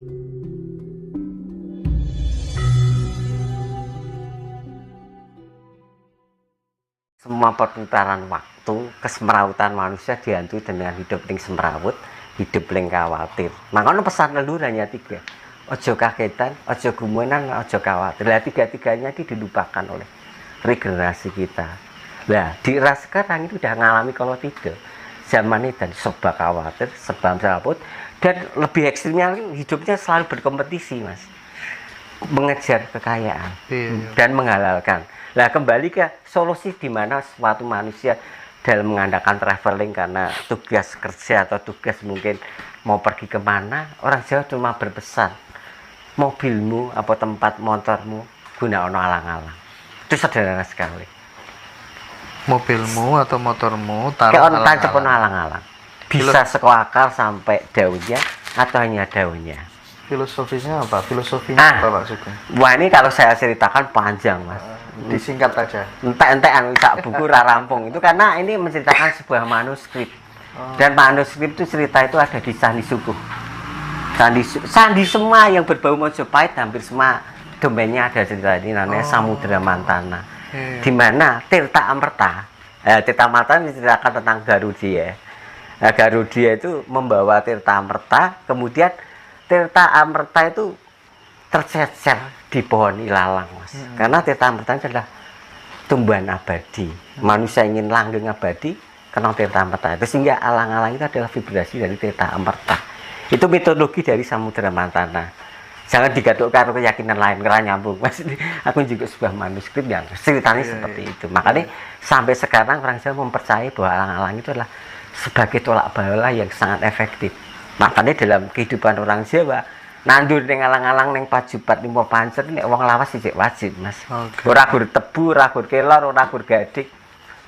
Semua perputaran waktu, kesemerawutan manusia dihantui dengan hidup yang semerawut, hidup yang khawatir. Makanya pesan leluhur hanya 3. Ojo kagetan, ojo gumunan, ojo khawatir. Nah, 3-tiganya itu dilupakan oleh regenerasi kita. Nah, di era sekarang itu udah ngalami kalau tidak. Zaman ini dan serba khawatir, serba serabut, dan lebih ekstrimnya hidupnya selalu berkompetisi, Mas. Mengejar kekayaan dan menghalalkan. Nah, kembali ke solusi di mana suatu manusia dalam mengadakan traveling karena tugas kerja atau tugas mungkin mau pergi kemana, orang Jawa cuma berpesan, mobilmu atau tempat motormu guna ono alang-alang. Itu sederhana sekali. Mobilmu atau motormu taruh alang-alang. Bisa sekolah akar sampai daunnya atau hanya daunnya. Filosofisnya apa? Filosofinya apa Pak Sugeng? Wah, ini kalau saya ceritakan panjang, Mas. Disingkat aja. Entek-entekan sak buku rampung. Itu karena ini menceritakan sebuah manuskrip. Dan manuskrip itu cerita itu ada di Candi Sukuh. Candi semua yang berbau Mojopahit hampir semua domainnya ada cerita ini namanya Samudra Mantana. Di mana Tirta Amerta. Tirta Amerta menceritakan tentang Garudia. Nah, Garudia itu membawa Tirta Amerta, kemudian Tirta Amerta itu tercecer di pohon ilalang, Mas. Karena Tirta Amerta adalah tumbuhan abadi. Manusia ingin langgeng abadi, kena Tirta Amerta. Itu sehingga alang-alang itu adalah vibrasi dari Tirta Amerta. Itu mitologi dari Samudra Mantana. Jangan digadukkan keyakinan lain, karena nyambung. Mas, aku juga sebuah manuskrip yang ceritanya seperti itu. Makanya sampai sekarang orang Jawa mempercayai bahwa alang-alang itu adalah sebagai tolak bala yang sangat efektif. Makanya dalam kehidupan orang Jawa, nandur ning alang-alang ning pajubat limo pancer nek wong lawas sithik wajib, Mas. Ora gur tebu, ora gur kelor, ora gur gadik,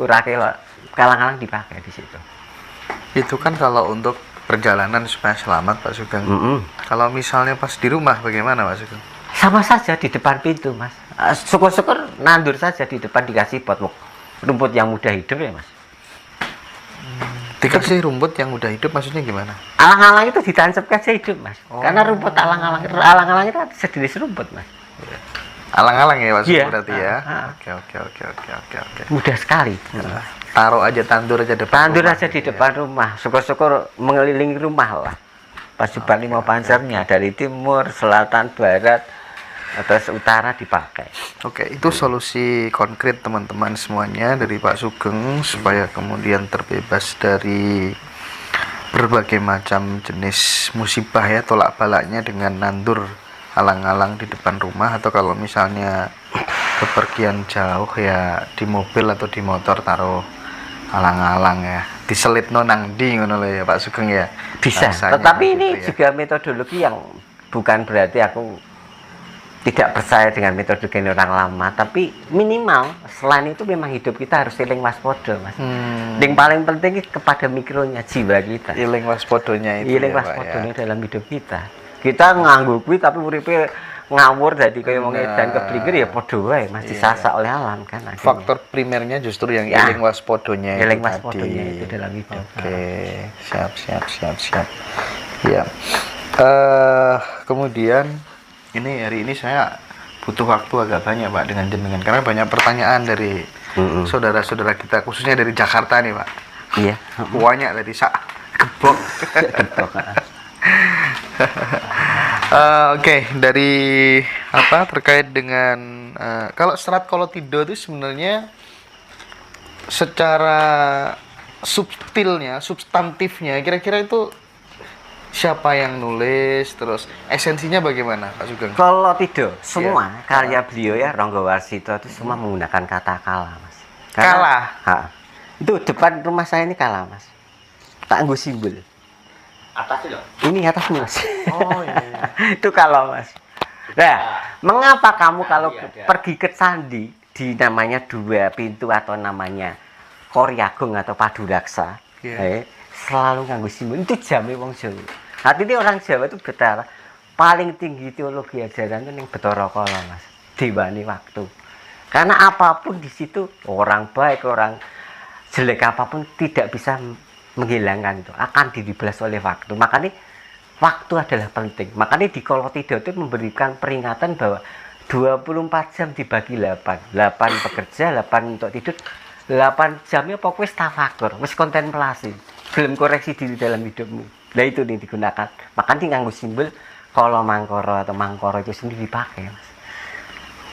ora kelor. Alang-alang dipakai di situ. Itu kan kalau untuk perjalanan supaya selamat, Pak Sugeng. Kalau misalnya pas di rumah bagaimana, Pak Sugeng? Sama saja di depan pintu, Mas. Syukur-syukur nandur saja di depan dikasih pot rumput yang mudah hidup ya, Mas. Dikasih rumput yang udah hidup maksudnya gimana? Alang-alang itu ditancapkan saja hidup, Mas. Karena rumput alang-alang itu sejenis rumput, Mas. Alang-alang ya Mas berarti ya. Oke. Mudah sekali. Taruh aja tandur aja depan. Tandur aja di depan rumah. Syukur-syukur mengelilingi rumah lah. Pajuban lima pancernya dari timur, selatan, barat, atau utara dipakai. Oke, itu solusi konkret teman-teman semuanya dari Pak Sugeng supaya kemudian terbebas dari berbagai macam jenis musibah ya, tolak balaknya dengan nandur alang-alang di depan rumah, atau kalau misalnya bepergian jauh ya di mobil atau di motor taruh alang-alang ya, diselipno nang ndi ngono lho ya Pak Sugeng ya. Bisa. Rasanya tetapi ini gitu ya. Juga metodologi yang bukan berarti aku tidak percaya dengan metode orang lama, tapi minimal selain itu memang hidup kita harus eling waspada, Mas. Yang paling penting kepada mikronya jiwa kita. Eling waspodonya itu. Eling waspodonya dalam hidup kita. Kita nganggo kuwi tapi uripe ngawur dadi kaya wong edan keblinger ya padha wae, Mas, disasak oleh alam kan. Akhirnya. Faktor primernya justru yang eling waspodonya. Eling waspodonya itu dalam hidup. Oke, siap. Ya. Kemudian hari ini saya butuh waktu agak banyak Pak dengan jenengan karena banyak pertanyaan dari saudara-saudara kita khususnya dari Jakarta nih Pak. Iya. Banyak tadi gebok. Oke, dari terkait dengan kalau Serat Kolotido itu sebenarnya secara substantifnya kira-kira itu siapa yang nulis, terus esensinya bagaimana Pak Sugeng? Kolotido, semua karya beliau ya, Ronggo Warsito itu semua menggunakan kata kala, Mas. Itu depan rumah saya ini kala, Mas. Tak nggo simbol. Atas loh. Ini atas, Mas. Oh iya. Itu kalau, Mas. Nah, mengapa kamu kalau pergi ke candi di namanya dua pintu atau namanya Koryagung atau Paduraksa, selalu nganggo simbol itu jame wong Jawa. Artinya orang Jawa itu betara paling tinggi teologi ajaran itu yang Bathara Kala, Mas. Diwani waktu. Karena apapun di situ orang baik, orang jelek apapun tidak bisa menghilangkan itu, akan dibelas oleh waktu. Makanya waktu adalah penting. Makanya di Kolotida itu memberikan peringatan bahwa 24 jam dibagi 8. 8 bekerja, 8 untuk tidur. 8 jamnya pokoknya tafakur, wis kontemplasi. Belum koreksi diri dalam hidupmu. Nah itu nih digunakan. Makanya nganggo simbol kalau mangkoro atau mangkoro itu sendiri dipakai, Mas.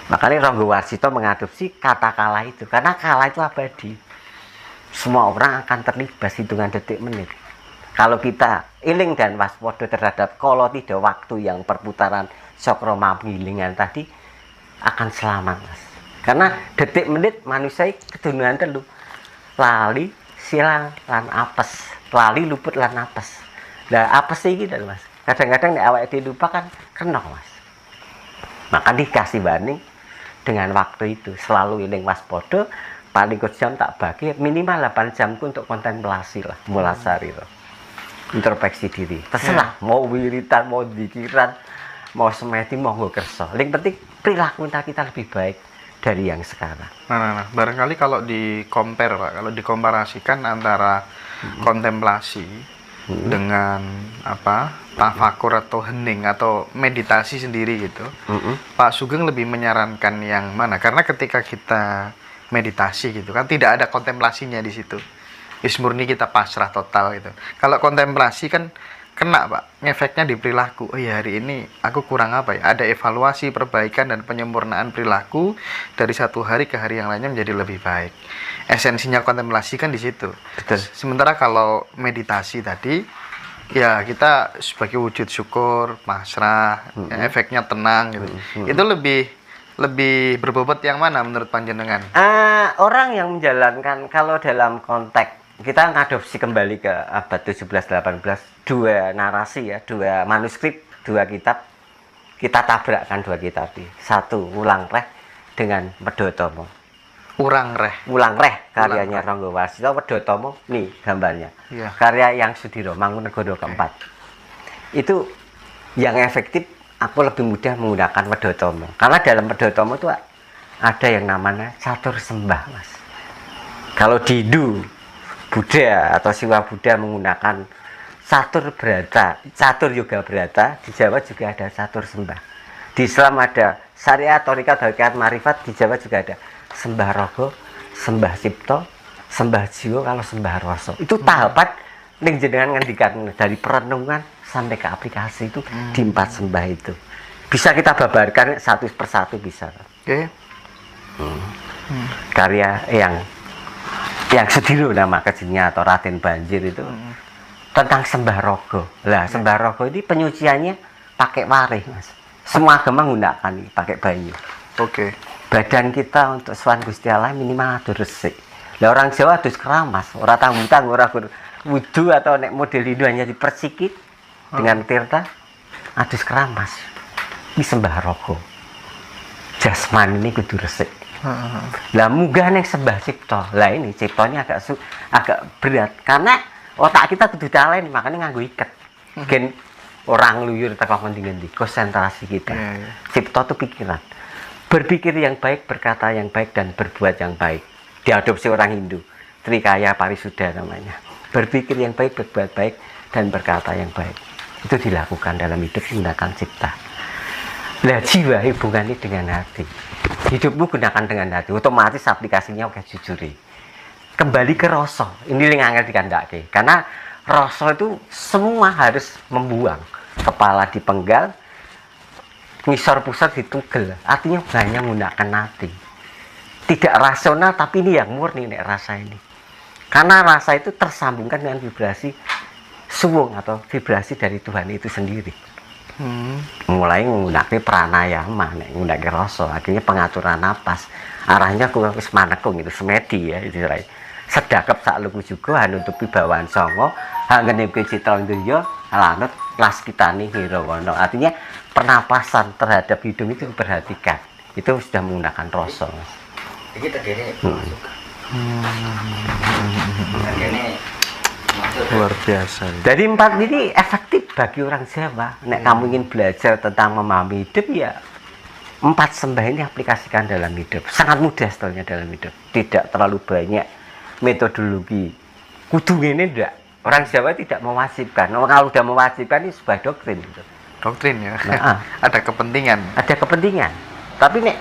Makanya Ronggo Warsito mengadopsi kata kala itu. Karena kala itu abadi. Semua orang akan terlibat hitungan detik menit. Kalau kita iling dan waspada terhadap Kolotida waktu yang perputaran cakra mawilingan tadi akan selamat, Mas. Karena detik menit manusia kedunungan telu. Lali, silang, lan apes. Lali, luput, lan apes. Nah, apes iki lho, Mas. Kadang-kadang nek awake dhewe lupa kan kena, Mas. Maka dikasih banding dengan waktu itu. Selalu iling waspada, paling jam tak bagi minimal 8 jamku untuk kontemplasi lah, mulasari loh. Introspeksi diri. Terserah mau wiritan, mau dikiran, mau semeti, mau nggo kersa. Yang penting perilaku kita lebih baik dari yang sekarang. Nah, barangkali kalau di-compare, Pak, kalau dikomparasikan antara kontemplasi dengan tafakur atau hening atau meditasi sendiri gitu, Pak Sugeng lebih menyarankan yang mana? Karena ketika kita meditasi gitu kan tidak ada kontemplasinya di situ, murni kita pasrah total gitu. Kalau kontemplasi kan kena, Pak, efeknya di perilaku. Oh ya, hari ini aku kurang apa ya, ada evaluasi, perbaikan dan penyempurnaan perilaku dari satu hari ke hari yang lainnya menjadi lebih baik. Esensinya kontemplasi kan di situ. Betul. Sementara kalau meditasi tadi ya kita sebagai wujud syukur, pasrah, ya, efeknya tenang gitu. Itu lebih berbobot yang mana menurut panjenengan? Orang yang menjalankan, kalau dalam konteks kita ngadopsi kembali ke abad 17-18, dua narasi ya, dua manuskrip, dua kitab, kita tabrakkan dua kitab ini. Satu Wulang Reh dengan Wedotomo. Wulang Reh karyanya Ronggo Warsito, Wedotomo nih gambarnya. Iya. Karya yang Sudiro Mangkunegoro keempat. Itu yang efektif. Aku lebih mudah menggunakan Wedotomo. Karena dalam Wedotomo itu ada yang namanya catur sembah, Mas. Kalau di Hindu, Buddha atau Siwa Buddha menggunakan catur berata, catur yoga berata, di Jawa juga ada catur sembah. Di Islam ada syariat, thariqat, hakikat, marifat, di Jawa juga ada sembah rogo, sembah cipto, sembah jiwa, kalau sembah rasa. Itu tahapan ning jenengan ngendikan dari perenungan sampai ke aplikasi itu di 4 sembah itu. Bisa kita babarkan satu persatu bisa. Oke. Karya yang Sudiro nama kecilnya atau Raden Banjir itu tentang sembah rogo. Lah sembah rogo ini penyuciannya pakai warih, Mas. Semua agama menggunakan ini pakai banyu. Oke. Badan kita untuk sowan Gusti Allah minimal adu resik. Lah orang Jawa adus keramas, ora tanggung-tang, ora wudu atau nek model Hindu hanya dipersikit dengan tirta, adus keramas. Ini sembah rogo. Jasmani ini kudu resik. Lah munggah ning sembah cipta. Lah ini ciptanya agak berat karena otak kita kudu talent, makanya nganggo iket. Gen orang luyur teko ngendi-ngendi, konsentrasi kita. Cipta itu pikiran. Berpikir yang baik, berkata yang baik dan berbuat yang baik. Diadopsi orang Hindu. Trikaya Parisuddha namanya. Berpikir yang baik, berbuat baik dan berkata yang baik. Itu dilakukan dalam hidup menggunakan cipta. Lah jiwa hubungannya dengan hati. Hidupmu gunakan dengan hati, otomatis aplikasinya oke jujuri. Kembali ke rasa, ini yang angel dikandake. Karena rasa itu semua harus membuang. Kepala dipenggal, ngisor pusat ditugel. Artinya hanya menggunakan hati. Tidak rasional, tapi ini yang murni nek rasa ini. Karena rasa itu tersambungkan dengan vibrasi suwung atau vibrasi dari Tuhan itu sendiri. Mulai menggunakan pranayama, menggunakan rasa, akhirnya pengaturan napas, arahnya ke wis manekung itu semedi ya, itu sedakep sak luku juga nutupi bawaan songo, hangenipke citra ndurya, lanut laskitani hirawana. Artinya pernapasan terhadap hidung itu diperhatikan. Itu sudah menggunakan rasa. Iki tegene masuk. Tegene Luar biasa. Jadi 4 ini efektif bagi orang Jawa. Nek kamu ingin belajar tentang memahami hidup ya 4 sembah ini aplikasikan dalam hidup. Sangat mudah sebetulnya dalam hidup. Tidak terlalu banyak metodologi. Kudu ngene ndak. Orang Jawa tidak mewajibkan. Kalau udah mewajibkan ini sebuah doktrin. Gitu. Doktrin ya. Nah, Ada kepentingan. ada kepentingan. Tapi nek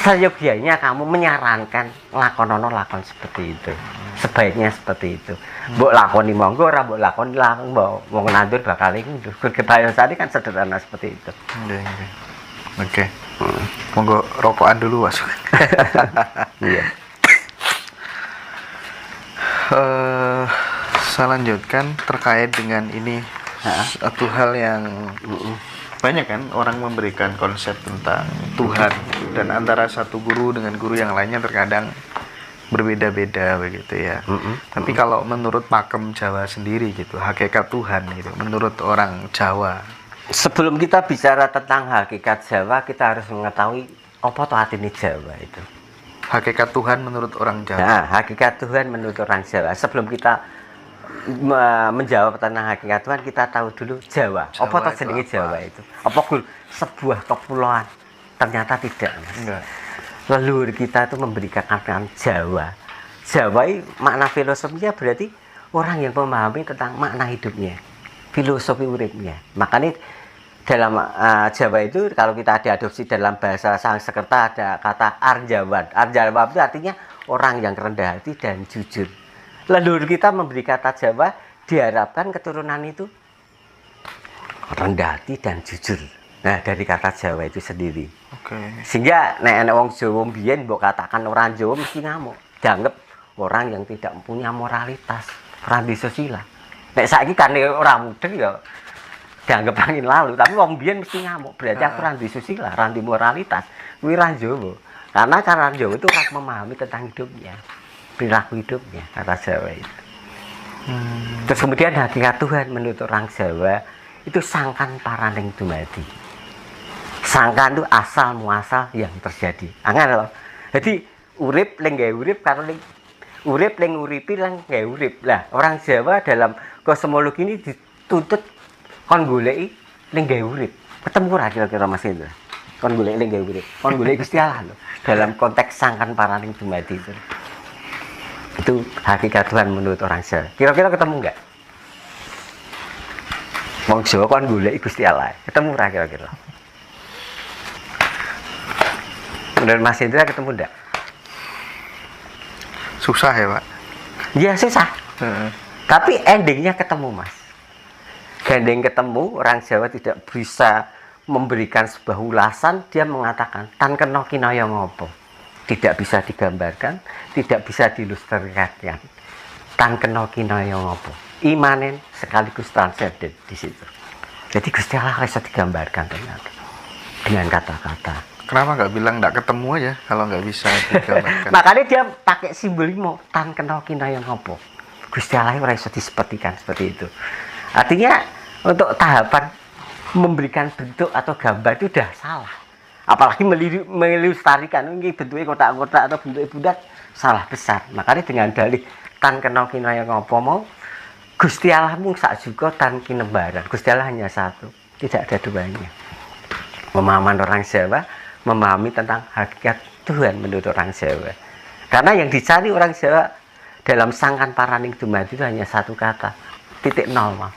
seyogianya kamu menyarankan lakon seperti itu. Sebaiknya seperti itu. Mbok lakoni monggo, ora mbok lakoni lakon mbok wong nandur bakal iku. Kebiasaan kan sederhana seperti itu. Oke. Monggo rokokan dulu Mas. Iya. Saya lanjutkan terkait dengan ini satu hal yang banyak kan orang memberikan konsep tentang Tuhan dan antara satu guru dengan guru yang lainnya terkadang berbeda-beda begitu ya. Tapi kalau menurut pakem Jawa sendiri gitu, hakikat Tuhan gitu, menurut orang Jawa. Sebelum kita bicara tentang hakikat Jawa, kita harus mengetahui apa toh artinya Jawa itu. Hakikat Tuhan menurut orang Jawa. Nah, hakikat Tuhan menurut orang Jawa. Sebelum kita menjawab tentang hakikat Tuhan, kita tahu dulu Jawa. Apa toh jenenge Jawa itu? Apa sebuah kepulauan? Ternyata tidak, Mas. Enggak. Leluhur kita itu memberikan artian Jawa. Jawa itu makna filosofinya berarti orang yang memahami tentang makna hidupnya, filosofi uripnya. Makanya dalam Jawa itu kalau kita diadopsi dalam bahasa Sanskerta ada kata Arjawan. Arjawan itu artinya orang yang rendah hati dan jujur. Leluhur kita memberi kata Jawa, diharapkan keturunan itu rendah hati dan jujur. Nah, dari kata Jawa itu sendiri. Oke. Sehingga nek wong Jawa mbiyen mbok katakan orang Jawa mesti ngamuk. Dianggap orang yang tidak punya moralitas, orang disusila. Nek saiki kan orang mudeng ya dianggap angin lalu, tapi wong mbiyen mesti ngamuk. Berarti aku orang disusila, orang di moralitas. Kuwi orang Jawa. Karena cara Jawa itu orang memahami tentang hidupnya, perilaku hidupnya, kata Jawa itu. Terus kemudian hakikat Tuhan menurut orang Jawa itu sangkan paraning dumadi. Sangkan itu asal muasal yang terjadi. Angel loh. Jadi urip ling gawe urip karo ling urip ling uripi lang gawe urip. Lah orang Jawa dalam kosmologi ini dituntut kon goleki ling gawe urip. Ketemu ora kira-kira Mas Indra? Kon goleki ling gawe urip. Kon goleki Gusti Allah loh. Dalam konteks sangkan paraning dumadi itu. Itu hakikat Tuhan menurut orang Jawa. Kira-kira ketemu enggak? Wong Jawa kon goleki Gusti Allah. Ketemu ora kira-kira? Menurut Mas Indra ketemu enggak? Susah ya Pak? Ya susah. Tapi endingnya ketemu Mas. Gandeng ketemu, orang Jawa tidak bisa memberikan sebuah ulasan. Dia mengatakan, tan kena kinaya ngopo. Tidak bisa digambarkan, tidak bisa diilustrasikan. Tan kena kinaya ngopo. Imanen sekaligus transenden di situ. Jadi Gusti Allah bisa digambarkan ternyata dengan kata-kata. Kenapa nggak bilang nggak ketemu aja kalau nggak bisa digambarkan? Makanya dia pakai simbolisme tan kenal kinaya ngopo. Gusti Allah ora iso disepetikan seperti itu. Artinya untuk tahapan memberikan bentuk atau gambar itu udah salah. Apalagi melestarikan ini bentuknya kotak-kotak atau bentuknya bulat, salah besar. Makanya dengan dalih tan kenal kinaya ngopo mau Gusti Allah mung sak juga tan kinembaran. Gusti Allah hanya satu, tidak ada duanya. Pemahaman orang Jawa memahami tentang hakikat Tuhan menurut orang Jawa. Karena yang dicari orang Jawa dalam sangkan paraning dumadi itu hanya satu kata, titik nol Mas.